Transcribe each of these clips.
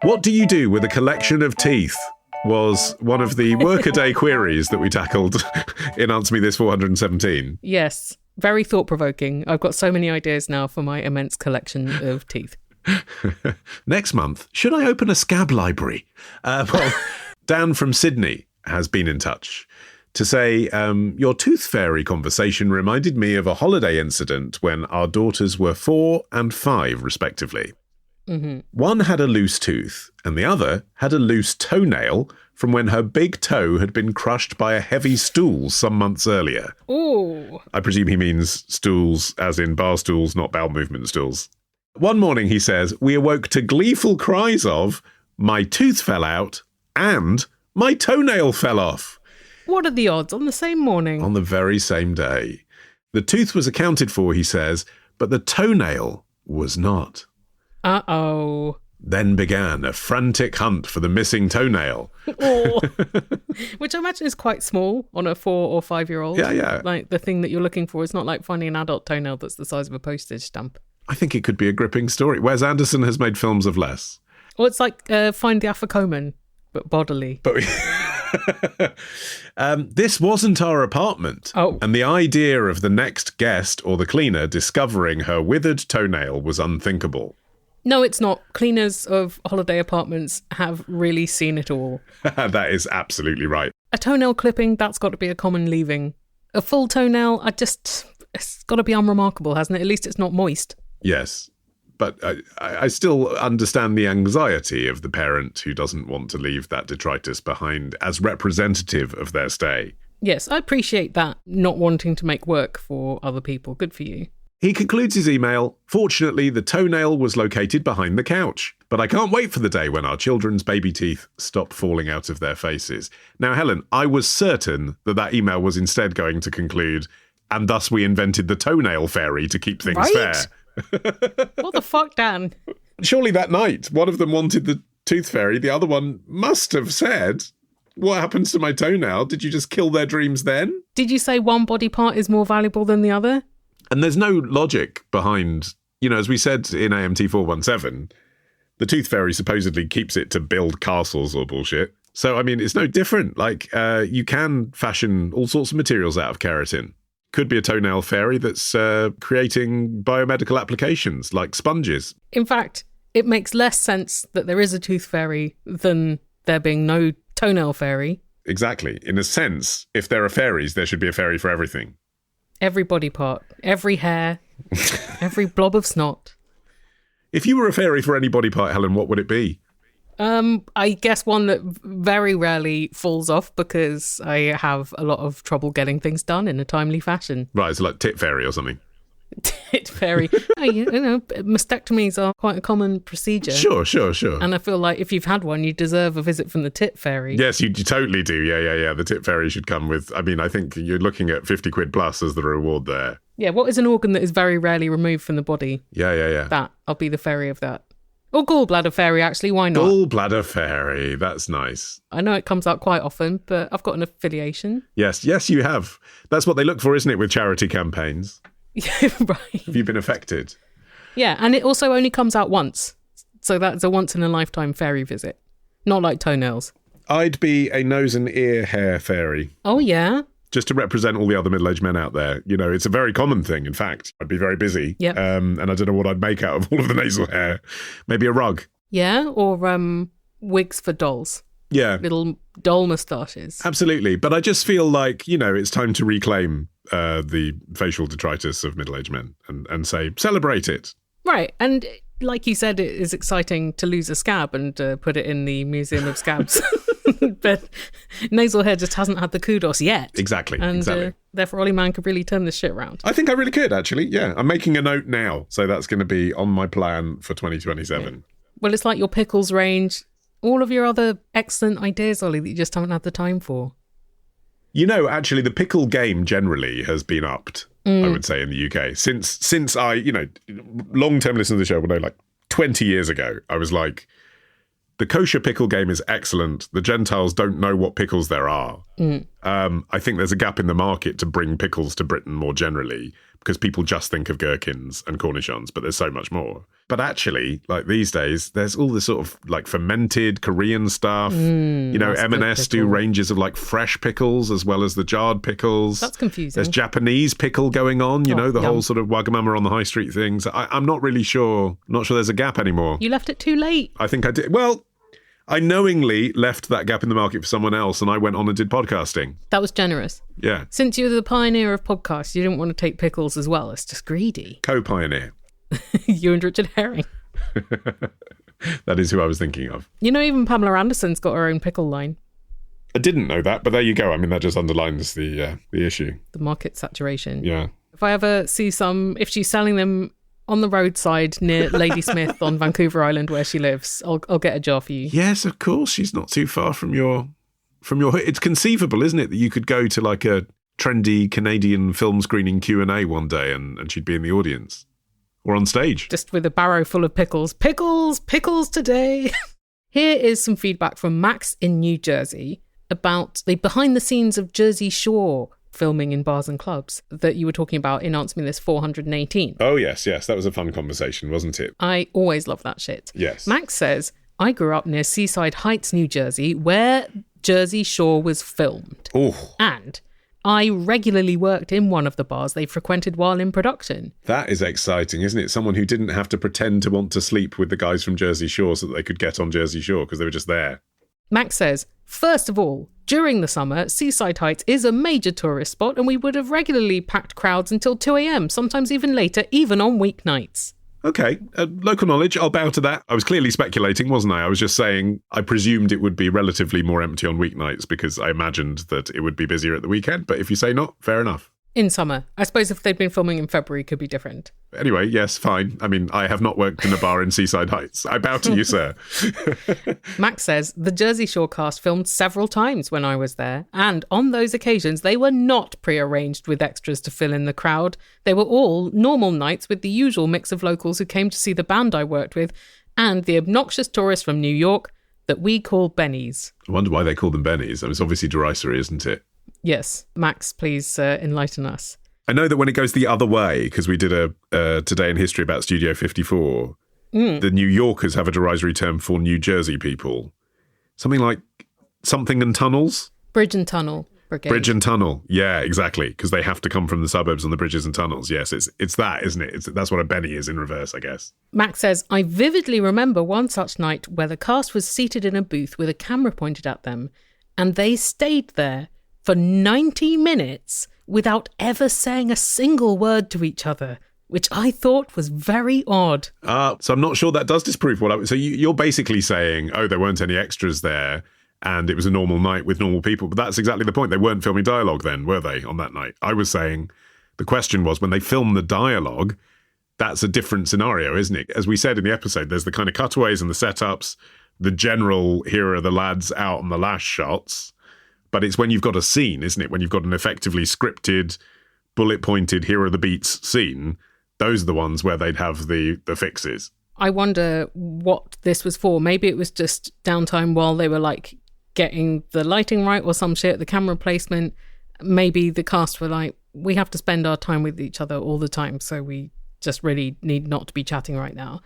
What do you do with a collection of teeth? Was one of the workaday queries that we tackled in Answer Me This 417. Yes, very thought-provoking. I've got so many ideas now for my immense collection of teeth. Next month, should I open a scab library? Well, Dan from Sydney has been in touch to say, your tooth fairy conversation reminded me of a holiday incident when our daughters were 4 and 5, respectively. Mm-hmm. One had a loose tooth and the other had a loose toenail from when her big toe had been crushed by a heavy stool some months earlier. Ooh. I presume he means stools as in bar stools, not bowel movement stools. One morning, he says, we awoke to gleeful cries of, my tooth fell out and my toenail fell off. What are the odds on the same morning? On the very same day. The tooth was accounted for, he says, but the toenail was not. Uh-oh. Then began a frantic hunt for the missing toenail. Oh. Which I imagine is quite small on a 4 or 5-year-old. Yeah. Like the thing that you're looking for is not like finding an adult toenail that's the size of a postage stamp. I think it could be a gripping story. Wes Anderson has made films of less. Or it's like Find the Afikoman, but bodily. But this wasn't our apartment. Oh. And the idea of the next guest or the cleaner discovering her withered toenail was unthinkable. No, it's not. Cleaners of holiday apartments have really seen it all. That is absolutely right. A toenail clipping, that's got to be a common leaving. A full toenail, it's got to be unremarkable, hasn't it? At least it's not moist. Yes. But I still understand the anxiety of the parent who doesn't want to leave that detritus behind as representative of their stay. Yes, I appreciate that, not wanting to make work for other people. Good for you. He concludes his email, fortunately, the toenail was located behind the couch, but I can't wait for the day when our children's baby teeth stop falling out of their faces. Now, Helen, I was certain that email was instead going to conclude, and thus we invented the toenail fairy to keep things fair. What the fuck, Dan? Surely that night, one of them wanted the tooth fairy, the other one must have said, what happens to my toenail? Did you just kill their dreams then? Did you say one body part is more valuable than the other? And there's no logic behind, as we said in AMT 417, the tooth fairy supposedly keeps it to build castles or bullshit. So, I mean, it's no different. Like, you can fashion all sorts of materials out of keratin. Could be a toenail fairy that's creating biomedical applications like sponges. In fact, it makes less sense that there is a tooth fairy than there being no toenail fairy. Exactly. In a sense, if there are fairies, there should be a fairy for everything. Every body part, every hair, every blob of snot. If you were a fairy for any body part, Helen, what would it be? I guess one that very rarely falls off because I have a lot of trouble getting things done in a timely fashion. Right, so like tit fairy or something. Tit fairy. Mastectomies are quite a common procedure. Sure. And I feel like if you've had one, you deserve a visit from the tit fairy. Yes, you totally do. Yeah. The tit fairy should come with, I think you're looking at 50 quid plus as the reward there. Yeah, what is an organ that is very rarely removed from the body? Yeah. That. I'll be the fairy of that. Or gallbladder fairy, actually. Why not? Gallbladder fairy. That's nice. I know it comes out quite often, but I've got an affiliation. Yes, you have. That's what they look for, isn't it, with charity campaigns? Right. Have you been affected? Yeah, and it also only comes out once. So that's a once-in-a-lifetime fairy visit. Not like toenails. I'd be a nose and ear hair fairy. Oh, yeah? Just to represent all the other middle-aged men out there. It's a very common thing, in fact. I'd be very busy. Yep. And I don't know what I'd make out of all of the nasal hair. Maybe a rug. Yeah, or wigs for dolls. Yeah. Little doll moustaches. Absolutely. But I just feel like, it's time to reclaim the facial detritus of middle-aged men and say, celebrate it. Right. And like you said, it is exciting to lose a scab and put it in the Museum of Scabs. But nasal hair just hasn't had the kudos yet. Exactly. Therefore, Olly Man could really turn this shit around. I think I really could, actually. Yeah. I'm making a note now. So that's going to be on my plan for 2027. Yeah. Well, it's like your pickles range. All of your other excellent ideas, Olly, that you just haven't had the time for. Actually, the pickle game generally has been upped, I would say, in the UK. Since I, long-term listeners of the show will know, like 20 years ago, I was like, the kosher pickle game is excellent. The Gentiles don't know what pickles there are. I think there's a gap in the market to bring pickles to Britain more generally. because people just think of gherkins and cornichons, but there's so much more. But actually, like these days, there's all this sort of like fermented Korean stuff. M&S do ranges of like fresh pickles as well as the jarred pickles. That's confusing. There's Japanese pickle going on, the yum. whole sort of Wagamama on the high street things. I'm not really sure. Not sure there's a gap anymore. You left it too late. I think I did. Well, I knowingly left that gap in the market for someone else, and I went on and did podcasting. That was generous. Yeah. Since you're the pioneer of podcasts, you didn't want to take pickles as well. It's just greedy. Co-pioneer. You and Richard Herring. That is who I was thinking of. Even Pamela Anderson's got her own pickle line. I didn't know that, but there you go. I mean, that just underlines the issue. The market saturation. Yeah. If I ever see if she's selling them on the roadside near Ladysmith on Vancouver Island where she lives, I'll get a jar for you. Yes, of course. She's not too far from your. It's conceivable, isn't it, that you could go to like a trendy Canadian film screening Q&A one day and she'd be in the audience or on stage. Just with a barrow full of pickles. Pickles today. Here is some feedback from Max in New Jersey about the behind the scenes of Jersey Shore filming in bars and clubs that you were talking about in Answer Me This 418. Oh, yes. That was a fun conversation, wasn't it? I always love that shit. Yes. Max says, I grew up near Seaside Heights, New Jersey, where Jersey Shore was filmed. Oh. And I regularly worked in one of the bars they frequented while in production. That is exciting, isn't it? Someone who didn't have to pretend to want to sleep with the guys from Jersey Shore so that they could get on Jersey Shore because they were just there. Max says, first of all, during the summer, Seaside Heights is a major tourist spot and we would have regularly packed crowds until 2 a.m, sometimes even later, even on weeknights. Okay, local knowledge, I'll bow to that. I was clearly speculating, wasn't I? I was just saying I presumed it would be relatively more empty on weeknights because I imagined that it would be busier at the weekend. But if you say not, fair enough. In summer. I suppose if they'd been filming in February, it could be different. Anyway, yes, fine. I mean, I have not worked in a bar in Seaside Heights. I bow to you, sir. Max says, the Jersey Shore cast filmed several times when I was there, and on those occasions, they were not pre-arranged with extras to fill in the crowd. They were all normal nights with the usual mix of locals who came to see the band I worked with, and the obnoxious tourists from New York that we call Bennies. I wonder why they call them Bennies. I mean, it's obviously derisory, isn't it? Yes. Max, please enlighten us. I know that when it goes the other way, because we did a Today in History about Studio 54, the New Yorkers have a derisory term for New Jersey people. Something like something and tunnels? Bridge and Tunnel Brigade. Bridge and Tunnel. Yeah, exactly. Because they have to come from the suburbs on the bridges and tunnels. Yes, it's that, isn't it? That's what a Benny is in reverse, I guess. Max says, I vividly remember one such night where the cast was seated in a booth with a camera pointed at them, and they stayed there for 90 minutes without ever saying a single word to each other, which I thought was very odd. So I'm not sure that does disprove what I... So you're basically saying, oh, there weren't any extras there and it was a normal night with normal people. But that's exactly the point. They weren't filming dialogue then, were they, on that night? I was saying the question was when they film the dialogue, that's a different scenario, isn't it? As we said in the episode, there's the kind of cutaways and the setups, the general here are the lads out on the last shots. But it's when you've got a scene, isn't it? When you've got an effectively scripted, bullet-pointed, here are the beats scene, those are the ones where they'd have the fixes. I wonder what this was for. Maybe it was just downtime while they were like getting the lighting right or some shit, the camera placement. Maybe the cast were like, we have to spend our time with each other all the time, so we just really need not to be chatting right now.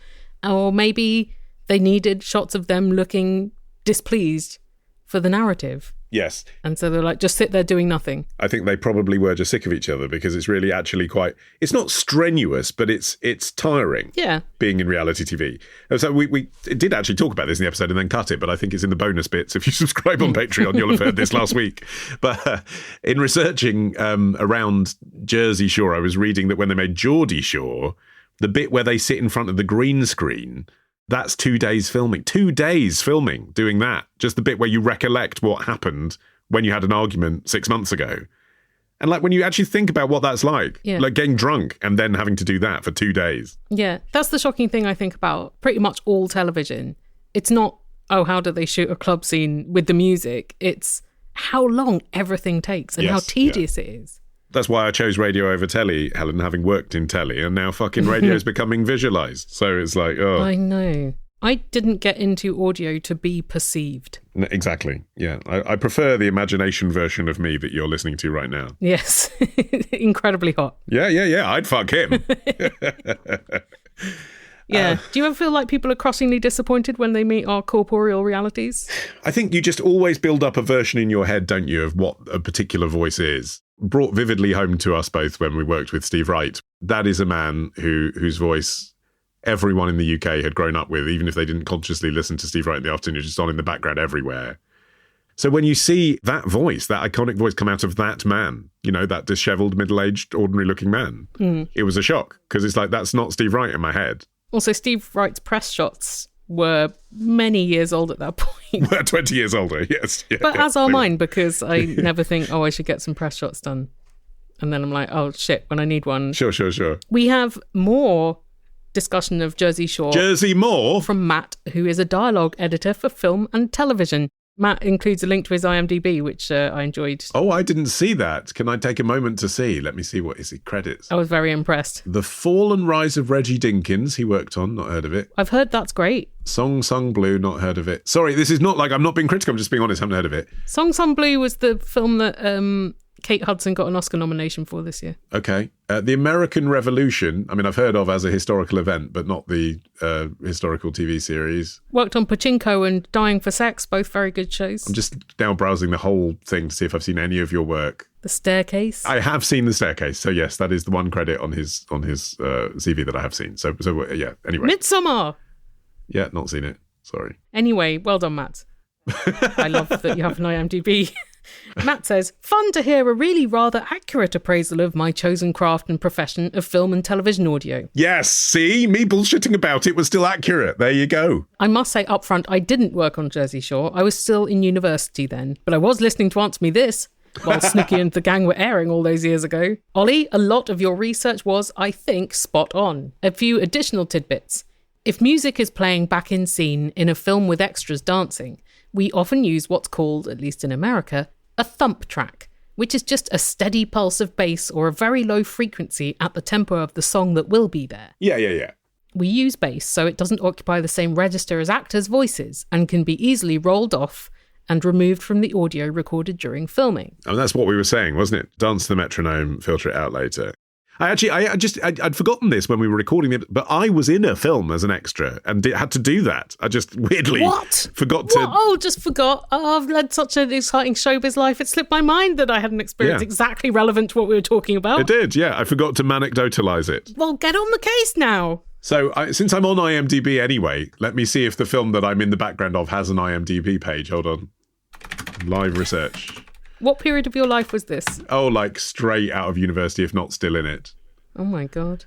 Or maybe they needed shots of them looking displeased for the narrative. Yes. And so they're like, just sit there doing nothing. I think they probably were just sick of each other because it's really actually quite... It's not strenuous, but it's tiring. Yeah. Being in reality TV. So we did actually talk about this in the episode and then cut it, but I think it's in the bonus bits. If you subscribe on Patreon, you'll have heard this last week. But in researching around Jersey Shore, I was reading that when they made Geordie Shore, the bit where they sit in front of the green screen... That's 2 days filming. 2 days filming, doing that. Just the bit where you recollect what happened when you had an argument 6 months ago. And like when you actually think about what that's like, like getting drunk and then having to do that for 2 days. Yeah, that's the shocking thing I think about pretty much all television. It's not, oh, how do they shoot a club scene with the music? It's how long everything takes and how tedious it is. That's why I chose radio over telly, Helen, having worked in telly, and now fucking radio is becoming visualised. So it's like, oh. I know. I didn't get into audio to be perceived. Exactly. Yeah. I prefer the imagination version of me that you're listening to right now. Yes. Incredibly hot. Yeah. I'd fuck him. Yeah. Do you ever feel like people are crossingly disappointed when they meet our corporeal realities? I think you just always build up a version in your head, don't you, of what a particular voice is. Brought vividly home to us both when we worked with Steve Wright. That is a man whose voice everyone in the UK had grown up with, even if they didn't consciously listen to Steve Wright in the afternoon, just on in the background everywhere. So when you see that voice, that iconic voice come out of that man, you know, that disheveled, middle-aged, ordinary-looking man, it was a shock, because it's like, that's not Steve Wright in my head. Also, Steve Wright's press shots were many years old at that point. We're 20 years older, yes. Yeah, but as are mine, because I never think, I should get some press shots done. And then I'm like, oh, shit, when I need one. Sure. We have more discussion of Jersey Shore. Jersey Moore? From Matt, who is a dialogue editor for film and television. Matt includes a link to his IMDb, which I enjoyed. Oh, I didn't see that. Can I take a moment to see? Let me see what is it credits. I was very impressed. The Fall and Rise of Reggie Dinkins, he worked on, not heard of it. I've heard that's great. Song Sung Blue, not heard of it. Sorry, this is not like, I'm not being critical, I'm just being honest, haven't heard of it. Song Sung Blue was the film that Kate Hudson got an Oscar nomination for this year. Okay. The American Revolution, I mean, I've heard of as a historical event, but not the historical TV series. Worked on Pachinko and Dying for Sex, both very good shows. I'm just now browsing the whole thing to see if I've seen any of your work. The Staircase. I have seen The Staircase, so yes, that is the one credit on his CV that I have seen. So yeah, anyway. Midsommar! Yeah, not seen it. Sorry. Anyway, well done, Matt. I love that you have an IMDb. Matt says, fun to hear a really rather accurate appraisal of my chosen craft and profession of film and television audio. Yes, see? Me bullshitting about it was still accurate. There you go. I must say up front, I didn't work on Jersey Shore. I was still in university then, but I was listening to Answer Me This while Snooki and the gang were airing all those years ago. Olly, a lot of your research was, I think, spot on. A few additional tidbits. If music is playing back in scene in a film with extras dancing, we often use what's called, at least in America, a thump track, which is just a steady pulse of bass or a very low frequency at the tempo of the song that will be there. Yeah. We use bass so it doesn't occupy the same register as actors' voices and can be easily rolled off and removed from the audio recorded during filming. And that's what we were saying, wasn't it? Dance the metronome, filter it out later. I'd forgotten this when we were recording it, but I was in a film as an extra and had to do that. I just weirdly forgot to... Oh, just forgot. Oh, I've led such an exciting showbiz life. It slipped my mind that I had an experience exactly relevant to what we were talking about. It did, yeah. I forgot to manecdotalize it. Well, get on the case now. So since I'm on IMDb anyway, let me see if the film that I'm in the background of has an IMDb page. Hold on. Live research. What period of your life was this? Oh, like straight out of university, if not still in it. Oh, my God.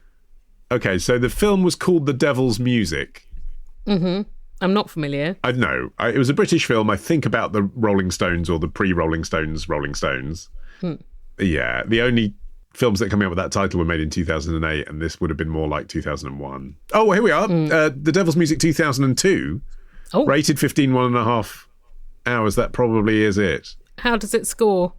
Okay, so the film was called The Devil's Music. Mm-hmm. I'm not familiar. I know. It was a British film, I think, about the Rolling Stones or the pre-Rolling Stones Rolling Stones. Yeah, the only films that come out with that title were made in 2008, and this would have been more like 2001. Oh, well, here we are. The Devil's Music 2002. Oh. Rated 15, 1.5 hours. That probably is it. How does it score?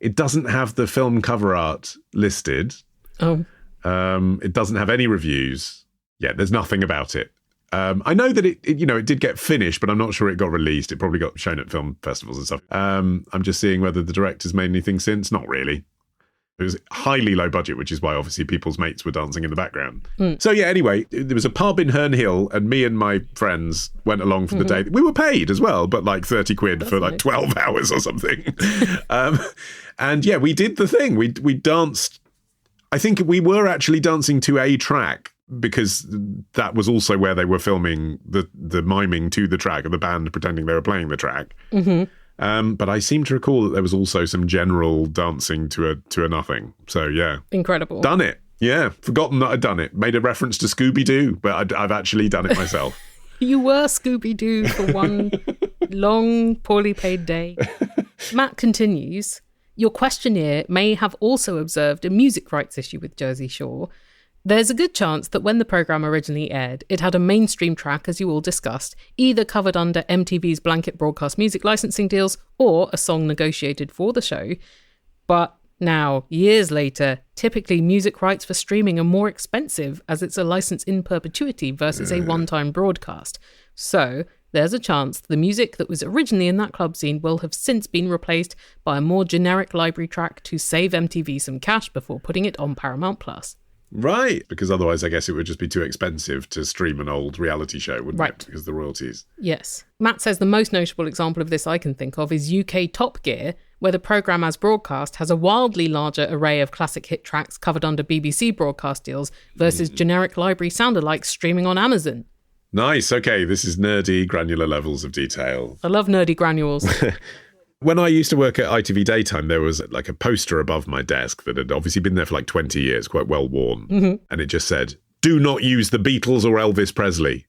It doesn't have the film cover art listed. Oh. It doesn't have any reviews. Yeah, there's nothing about it. I know that it did get finished, but I'm not sure it got released. It probably got shown at film festivals and stuff. I'm just seeing whether the director's made anything since. Not really. It was highly low budget, which is why obviously people's mates were dancing in the background. So yeah, anyway, there was a pub in Herne Hill and me and my friends went along for the day. We were paid as well, but like 30 quid for like 12 hours or something. And yeah, we did the thing. We danced. I think we were actually dancing to a track because that was also where they were filming the miming to the track of the band pretending they were playing the track. But I seem to recall that there was also some general dancing to a nothing. So yeah. Incredible. Done it. Yeah. Forgotten that I'd done it. Made a reference to Scooby-Doo, but I've actually done it myself. You were Scooby-Doo for one long, poorly paid day. Matt continues, your questionnaire may have also observed a music rights issue with Jersey Shore. There's a good chance that when the programme originally aired, it had a mainstream track, as you all discussed, either covered under MTV's blanket broadcast music licensing deals or a song negotiated for the show. But Now, years later, typically music rights for streaming are more expensive as it's a license in perpetuity versus a one-time broadcast. So, there's a chance the music that was originally in that club scene will have since been replaced by a more generic library track to save MTV some cash before putting it on Paramount+. Right, because otherwise I guess it would just be too expensive to stream an old reality show, wouldn't it? Because of the royalties. Yes. Matt says the most notable example of this I can think of is UK Top Gear, where the programme as broadcast has a wildly larger array of classic hit tracks covered under BBC broadcast deals versus generic library sound-alikes streaming on Amazon. Nice, okay, this is nerdy, granular levels of detail. I love nerdy granules. When I used to work at ITV Daytime, there was like a poster above my desk that had obviously been there for like 20 years, quite well worn. Mm-hmm. And it just said, "Do not use the Beatles or Elvis Presley."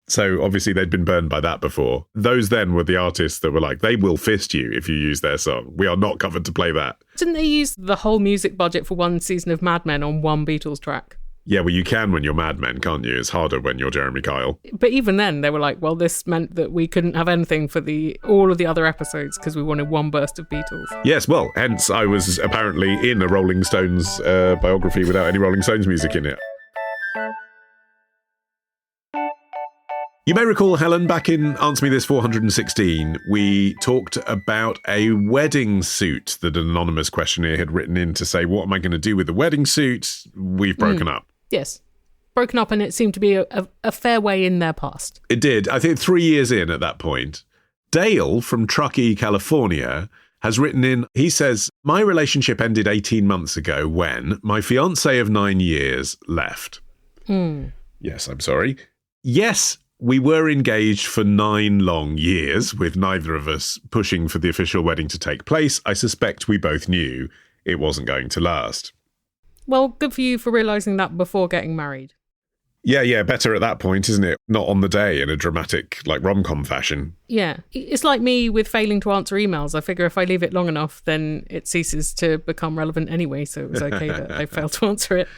So obviously they'd been burned by that before. Those then were the artists that were like, they will fist you if you use their song. We are not covered to play that. Didn't they use the whole music budget for one season of Mad Men on one Beatles track? Yeah, well, you can when you're Mad Men, can't you? It's harder when you're Jeremy Kyle. But even then, they were like, well, this meant that we couldn't have anything for all of the other episodes because we wanted one burst of Beatles. Yes, well, hence I was apparently in a Rolling Stones biography without any Rolling Stones music in it. You may recall, Helen, back in Answer Me This 416, we talked about a wedding suit that an anonymous questionnaire had written in to say, what am I going to do with the wedding suit? We've broken up. Yes. Broken up, and it seemed to be a fair way in their past. It did. I think 3 years in at that point. Dale from Truckee, California, has written in, he says, my relationship ended 18 months ago when my fiancé of 9 years left. Yes, I'm sorry. Yes, we were engaged for 9 long years, with neither of us pushing for the official wedding to take place. I suspect we both knew it wasn't going to last. Well, good for you for realising that before getting married. Yeah, better at that point, isn't it? Not on the day in a dramatic, like, rom-com fashion. Yeah. It's like me with failing to answer emails. I figure if I leave it long enough, then it ceases to become relevant anyway, so it was okay that I failed to answer it.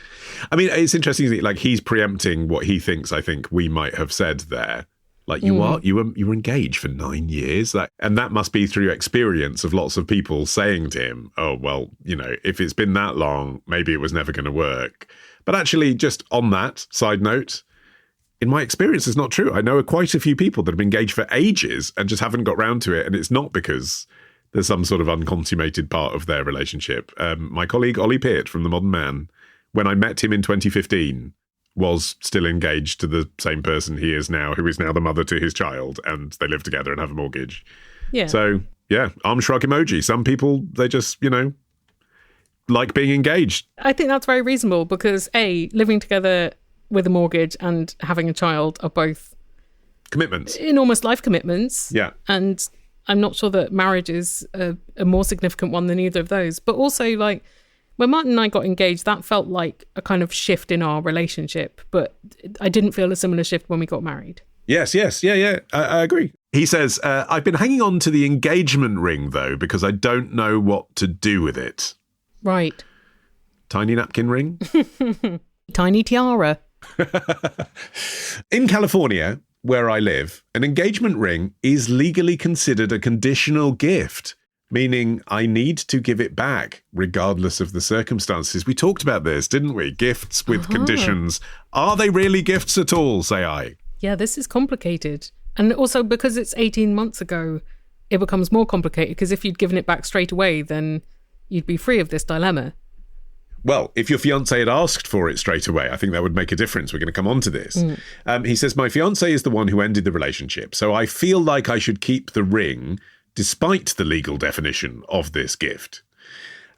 I mean, it's interesting, like, he's preempting what he thinks, I think, we might have said there. Like, you were engaged for 9 years. And that must be through experience of lots of people saying to him, oh, well, you know, if it's been that long, maybe it was never going to work. But actually, just on that side note, in my experience, it's not true. I know quite a few people that have been engaged for ages and just haven't got round to it. And it's not because there's some sort of unconsummated part of their relationship. My colleague, Olly from The Modern Man, when I met him in 2015, was still engaged to the same person he is now, who is now the mother to his child, and they live together and have a mortgage. Yeah. So, yeah, arm shrug emoji. Some people, they just, you know, like being engaged. I think that's very reasonable because, A, living together with a mortgage and having a child are both commitments, enormous life commitments. Yeah. And I'm not sure that marriage is a more significant one than either of those. But also, like, when Martin and I got engaged, that felt like a kind of shift in our relationship. But I didn't feel a similar shift when we got married. Yes. Yeah. I agree. He says, I've been hanging on to the engagement ring, though, because I don't know what to do with it. Right. Tiny napkin ring? Tiny tiara. In California, where I live, an engagement ring is legally considered a conditional gift, meaning I need to give it back regardless of the circumstances. We talked about this, didn't we? Gifts with conditions. Are they really gifts at all, say I? Yeah, this is complicated. And also because it's 18 months ago, it becomes more complicated because if you'd given it back straight away, then you'd be free of this dilemma. Well, if your fiancé had asked for it straight away, I think that would make a difference. We're going to come on to this. He says, my fiancé is the one who ended the relationship, so I feel like I should keep the ring despite the legal definition of this gift.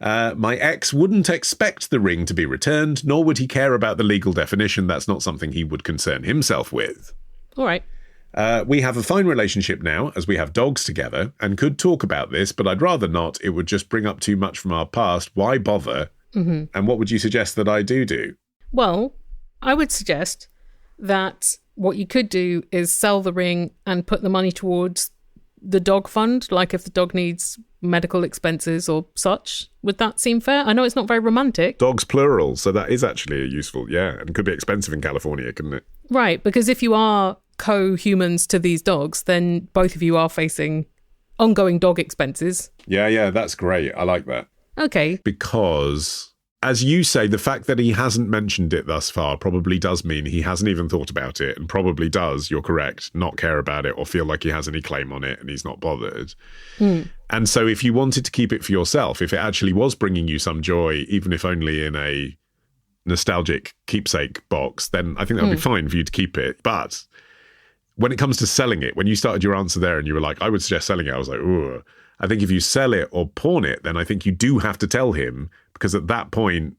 My ex wouldn't expect the ring to be returned, nor would he care about the legal definition. That's not something he would concern himself with. All right. We have a fine relationship now, as we have dogs together, and could talk about this, but I'd rather not. It would just bring up too much from our past. Why bother? Mm-hmm. And what would you suggest that I do? Well, I would suggest that what you could do is sell the ring and put the money towards the dog fund, like if the dog needs medical expenses or such. Would that seem fair? I know it's not very romantic. Dogs plural, so that is actually a useful, and could be expensive in California, couldn't it? Right, because if you are co-humans to these dogs, then both of you are facing ongoing dog expenses. Yeah, that's great. I like that. Okay. Because, as you say, the fact that he hasn't mentioned it thus far probably does mean he hasn't even thought about it, and probably does, you're correct, not care about it or feel like he has any claim on it and he's not bothered. And so if you wanted to keep it for yourself, if it actually was bringing you some joy, even if only in a nostalgic keepsake box, then I think that would be fine for you to keep it. But when it comes to selling it, when you started your answer there and you were like, I would suggest selling it, I was like, ooh. I think if you sell it or pawn it, then I think you do have to tell him, because at that point,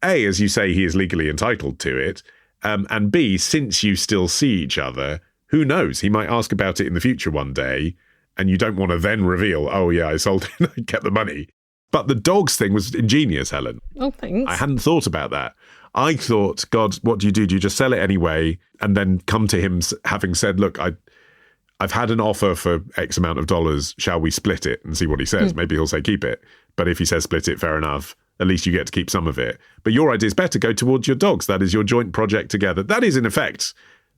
A, as you say, he is legally entitled to it, and B, since you still see each other, who knows? He might ask about it in the future one day, and you don't want to then reveal, oh yeah, I sold it and I kept the money. But the dogs thing was ingenious, Helen. Oh, thanks. I hadn't thought about that. I thought, God, what do you do? Do you just sell it anyway and then come to him having said, look, I've had an offer for X amount of dollars. Shall we split it and see what he says? Maybe he'll say keep it. But if he says split it, fair enough. At least you get to keep some of it. But your idea is better go towards your dogs. That is your joint project together. That is, in effect,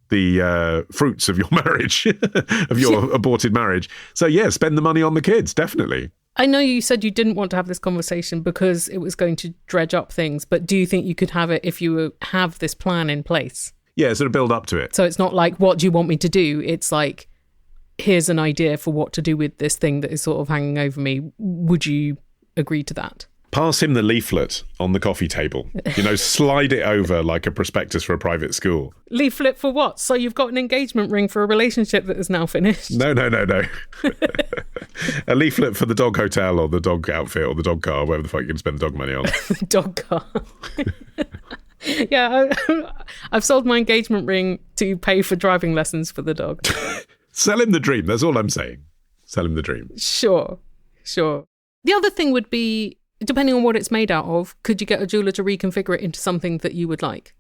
the fruits of your marriage, of your aborted marriage. So, yeah, spend the money on the kids, definitely. I know you said you didn't want to have this conversation because it was going to dredge up things, but do you think you could have it if you have this plan in place? Yeah, sort of build up to it. So it's not like, what do you want me to do? It's like, here's an idea for what to do with this thing that is sort of hanging over me. Would you agree to that? Pass him the leaflet on the coffee table. Slide it over like a prospectus for a private school. Leaflet for what? So you've got an engagement ring for a relationship that is now finished? No. A leaflet for the dog hotel or the dog outfit or the dog car, wherever the fuck you can spend the dog money on. Dog car. Yeah, I've sold my engagement ring to pay for driving lessons for the dog. Sell him the dream. That's all I'm saying. Sell him the dream. Sure. The other thing would be, depending on what it's made out of, could you get a jeweler to reconfigure it into something that you would like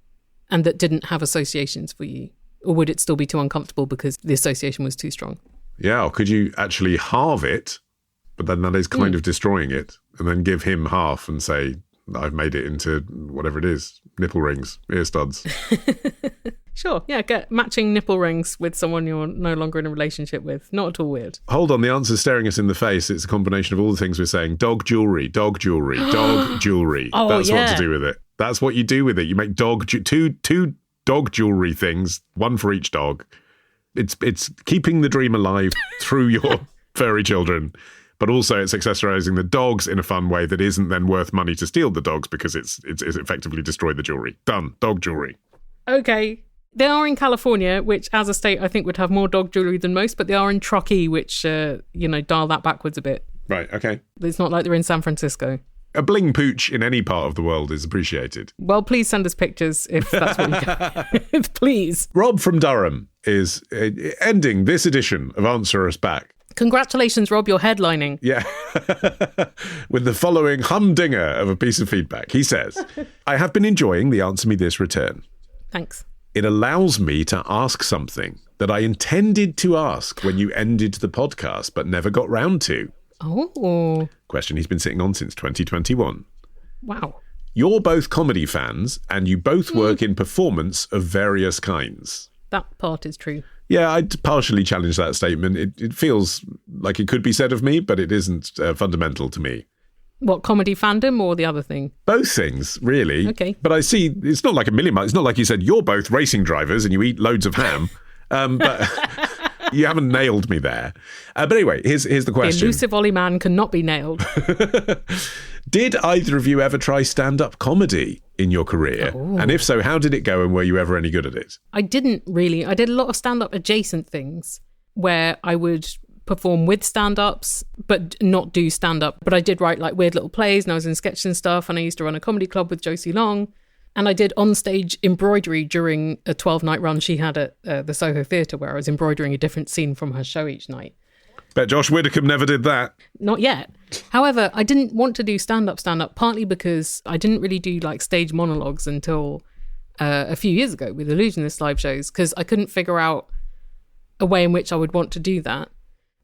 and that didn't have associations for you? Or would it still be too uncomfortable because the association was too strong? Yeah, or could you actually halve it, but then that is kind of destroying it, and then give him half and say, I've made it into whatever it is, nipple rings, ear studs. Sure, yeah, get matching nipple rings with someone you're no longer in a relationship with. Not at all weird. Hold on, the answer's staring us in the face. It's a combination of all the things we're saying. Dog jewellery, dog jewellery, dog jewellery. Oh, That's yeah. what to do with it. That's what you do with it. You make two dog jewellery things, one for each dog. It's keeping the dream alive through your furry children, but also it's accessorizing the dogs in a fun way that isn't then worth money to steal the dogs because it's effectively destroyed the jewellery. Done. Dog jewellery. Okay. They are in California, which as a state I think would have more dog jewellery than most, but they are in Truckee, which, dial that backwards a bit. Right, okay. It's not like they're in San Francisco. A bling pooch in any part of the world is appreciated. Well, please send us pictures if that's what you get. Please. Rob from Durham is ending this edition of Answer Us Back. Congratulations, Rob, you're headlining. Yeah. With the following humdinger of a piece of feedback. He says, I have been enjoying the Answer Me This return. Thanks. It allows me to ask something that I intended to ask when you ended the podcast, but never got round to. Oh. Question he's been sitting on since 2021. Wow. You're both comedy fans, and you both work in performance of various kinds. That part is true. Yeah, I'd partially challenge that statement. It feels like it could be said of me, but it isn't fundamental to me. What, comedy fandom or the other thing? Both things, really. Okay. But I see, it's not like a million miles. It's not like you said, you're both racing drivers and you eat loads of ham. But you haven't nailed me there. But anyway, here's the question. The elusive Olly man cannot be nailed. Did either of you ever try stand-up comedy in your career? Oh. And if so, how did it go and were you ever any good at it? I didn't really. I did a lot of stand-up adjacent things where I would perform with stand-ups but not do stand-up. But I did write like weird little plays and I was in sketches and stuff, and I used to run a comedy club with Josie Long, and I did on-stage embroidery during a 12-night run she had at the Soho Theatre where I was embroidering a different scene from her show each night. Bet Josh Widdicombe never did that. Not yet. However, I didn't want to do stand-up partly because I didn't really do like stage monologues until a few years ago with Illusionist live shows, because I couldn't figure out a way in which I would want to do that.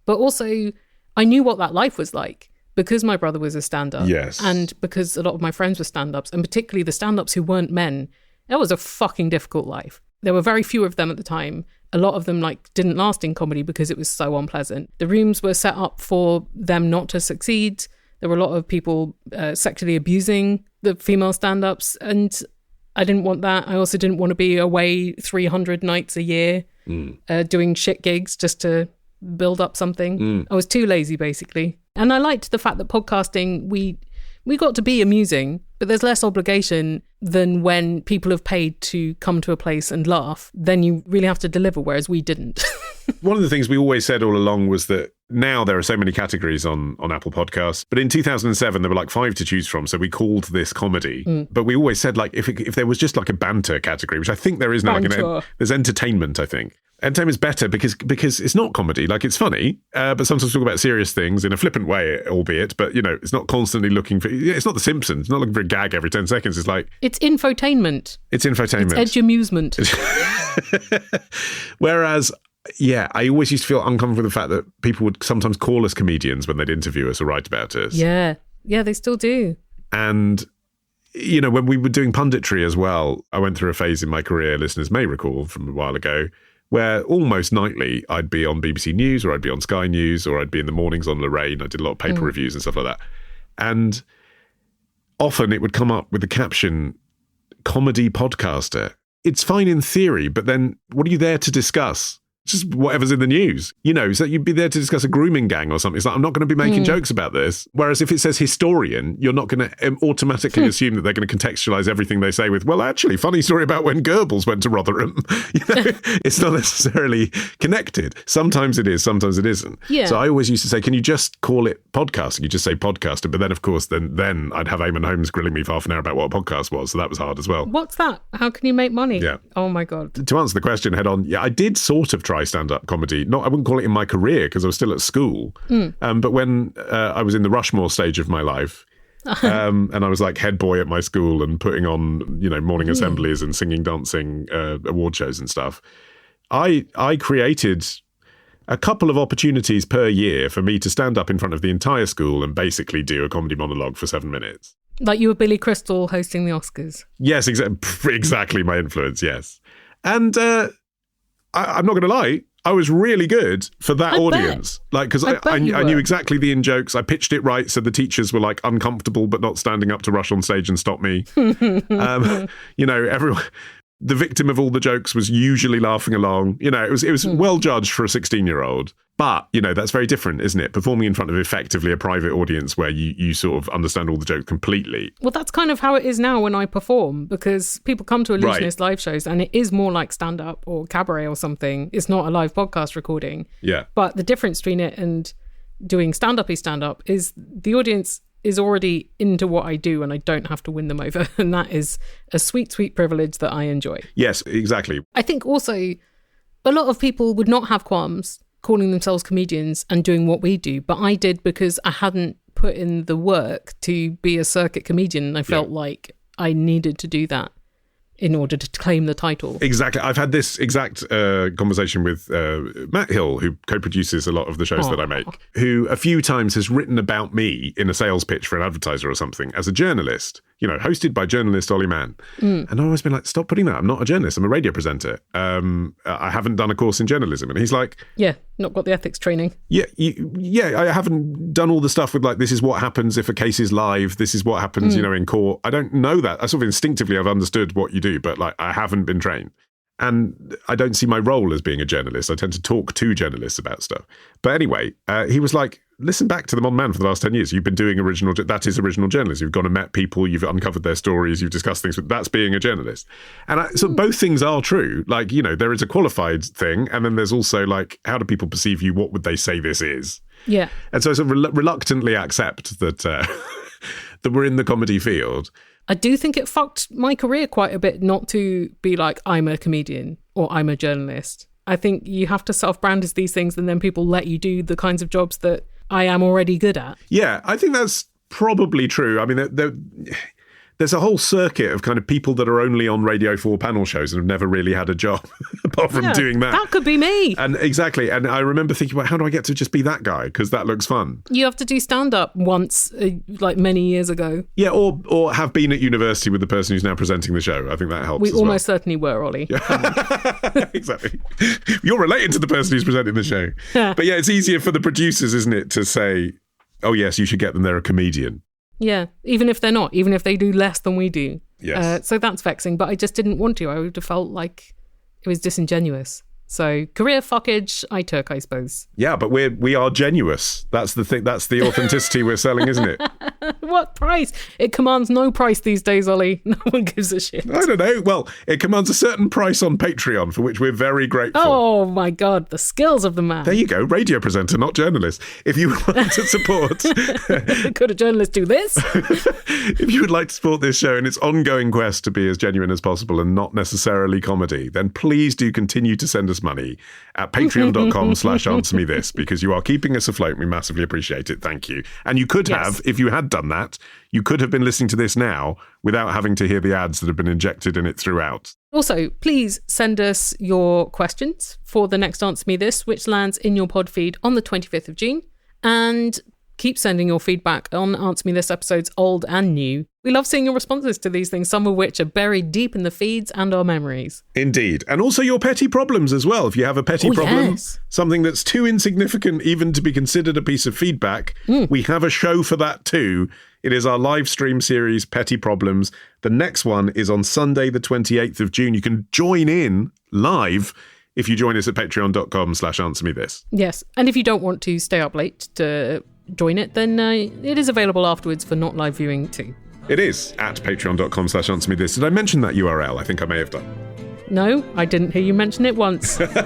But also, I knew what that life was like because my brother was a stand-up. Yes. And because a lot of my friends were stand-ups, and particularly the stand-ups who weren't men. That was a fucking difficult life. There were very few of them at the time. A lot of them didn't last in comedy because it was so unpleasant. The rooms were set up for them not to succeed. There were a lot of people sexually abusing the female stand-ups, and I didn't want that. I also didn't want to be away 300 nights a year doing shit gigs just to build up something. I was too lazy, basically. And I liked the fact that podcasting, we got to be amusing, but there's less obligation than when people have paid to come to a place and laugh. Then you really have to deliver, whereas we didn't. One of the things we always said all along was that now there are so many categories on Apple Podcasts, but in 2007 there were 5 to choose from, so we called this comedy. But we always said if there was just a banter category, which I think there is now. There's entertainment, I think. Entertainment's better because it's not comedy. It's funny, but sometimes talk about serious things in a flippant way, albeit. But it's not constantly looking for. It's not The Simpsons. It's not looking for a gag every 10 seconds. It's infotainment. It's infotainment. It's edge amusement. Whereas, I always used to feel uncomfortable with the fact that people would sometimes call us comedians when they'd interview us or write about us. Yeah, they still do. And when we were doing punditry as well, I went through a phase in my career, listeners may recall from a while ago, where almost nightly I'd be on BBC News or I'd be on Sky News or I'd be in the mornings on Lorraine. I did a lot of paper reviews and stuff like that. And often it would come up with the caption, comedy podcaster. It's fine in theory, but then what are you there to discuss? Just whatever's in the news, so you'd be there to discuss a grooming gang or something. It's I'm not going to be making jokes about this. Whereas if it says historian, you're not going to automatically assume that they're going to contextualize everything they say with, well, actually, funny story about when Goebbels went to Rotherham. It's not necessarily connected. Sometimes it is, sometimes it isn't. Yeah. So I always used to say, can you just call it podcasting? You just say podcaster. But then, of course, then I'd have Eamon Holmes grilling me for half an hour about what a podcast was. So that was hard as well. What's that? How can you make money? Yeah. Oh, my God. To answer the question head on, I did sort of try stand-up comedy. I wouldn't call it in my career because I was still at school. But when I was in the Rushmore stage of my life, and I was head boy at my school and putting on, morning assemblies and singing, dancing, award shows and stuff, I created a couple of opportunities per year for me to stand up in front of the entire school and basically do a comedy monologue for 7 minutes. Like you were Billy Crystal hosting the Oscars. Yes, exactly my influence, yes. And I'm not going to lie, I was really good for that audience. Because I knew exactly the in-jokes. I pitched it right, so the teachers were uncomfortable but not standing up to rush on stage and stop me. Everyone... The victim of all the jokes was usually laughing along. It was well judged for a 16-year-old. But, that's very different, isn't it? Performing in front of effectively a private audience where you sort of understand all the jokes completely. Well, that's kind of how it is now when I perform, because people come to Illusionist live shows and it is more like stand-up or cabaret or something. It's not a live podcast recording. Yeah. But the difference between it and doing stand-up-y stand-up is the audience is already into what I do and I don't have to win them over. And that is a sweet, sweet privilege that I enjoy. Yes, exactly. I think also a lot of people would not have qualms calling themselves comedians and doing what we do, but I did because I hadn't put in the work to be a circuit comedian and I felt like I needed to do that in order to claim the title. Exactly. I've had this exact conversation with Matt Hill, who co-produces a lot of the shows that I make, who a few times has written about me in a sales pitch for an advertiser or something as a journalist, hosted by journalist Olly. And I've always been like, stop putting that. I'm not a journalist. I'm a radio presenter. I haven't done a course in journalism. And he's like... Yeah, not got the ethics training. Yeah, I haven't done all the stuff with this is what happens if a case is live. This is what happens, in court. I don't know that. I sort of instinctively I've understood what you do, but I haven't been trained. And I don't see my role as being a journalist. I tend to talk to journalists about stuff. But anyway, he was like, listen back to them on Man for the last 10 years. You've been doing that is original journalism. You've gone and met people, you've uncovered their stories, you've discussed things. That's being a journalist. And so both things are true. There is a qualified thing. And then there's also how do people perceive you? What would they say this is? Yeah. And so I sort of reluctantly accept that, that we're in the comedy field. I do think it fucked my career quite a bit not to be like, I'm a comedian or I'm a journalist. I think you have to self-brand as these things and then people let you do the kinds of jobs that I am already good at. Yeah, I think that's probably true. I mean, there's a whole circuit of kind of people that are only on Radio 4 panel shows and have never really had a job apart from doing that. That could be me. And exactly. And I remember thinking, well, how do I get to just be that guy? Because that looks fun. You have to do stand-up once, like many years ago. Yeah, or have been at university with the person who's now presenting the show. I think that helps. We almost certainly were, Olly. Exactly. You're related to the person who's presenting the show. But yeah, it's easier for the producers, isn't it, to say, oh yes, you should get them, they're a comedian. Yeah, even if they're not, even if they do less than we do. Yes. So that's vexing, but I just didn't want to. I would have felt like it was disingenuous. So career fuckage, I took, I suppose. Yeah, but we are genuous. That's the thing. That's the authenticity we're selling, isn't it? What price? It commands no price these days, Olly. No one gives a shit. I don't know. Well, it commands a certain price on Patreon, for which we're very grateful. Oh my God, the skills of the man. There you go. Radio presenter, not journalist. If you would like to support... Could a journalist do this? If you would like to support this show in its ongoing quest to be as genuine as possible and not necessarily comedy, then please do continue to send us money at patreon.com/answermethis, because you are keeping us afloat. We massively appreciate it. Thank you. And you could have, if you had done that, you could have been listening to this now without having to hear the ads that have been injected in it throughout. Also, please send us your questions for the next Answer Me This, which lands in your pod feed on the 25th of June. And keep sending your feedback on Answer Me This episodes, old and new. We love seeing your responses to these things, some of which are buried deep in the feeds and our memories. Indeed. And also your petty problems as well. If you have a petty problem, yes. Something that's too insignificant even to be considered a piece of feedback, we have a show for that too. It is our live stream series, Petty Problems. The next one is on Sunday, the 28th of June. You can join in live if you join us at patreon.com/answermethis. Yes. And if you don't want to stay up late to join it, then it is available afterwards for not live viewing too. It is at patreon.com/answermethis. Did I mention that URL? I think I may have done. No, I didn't hear you mention it once. Bye-bye.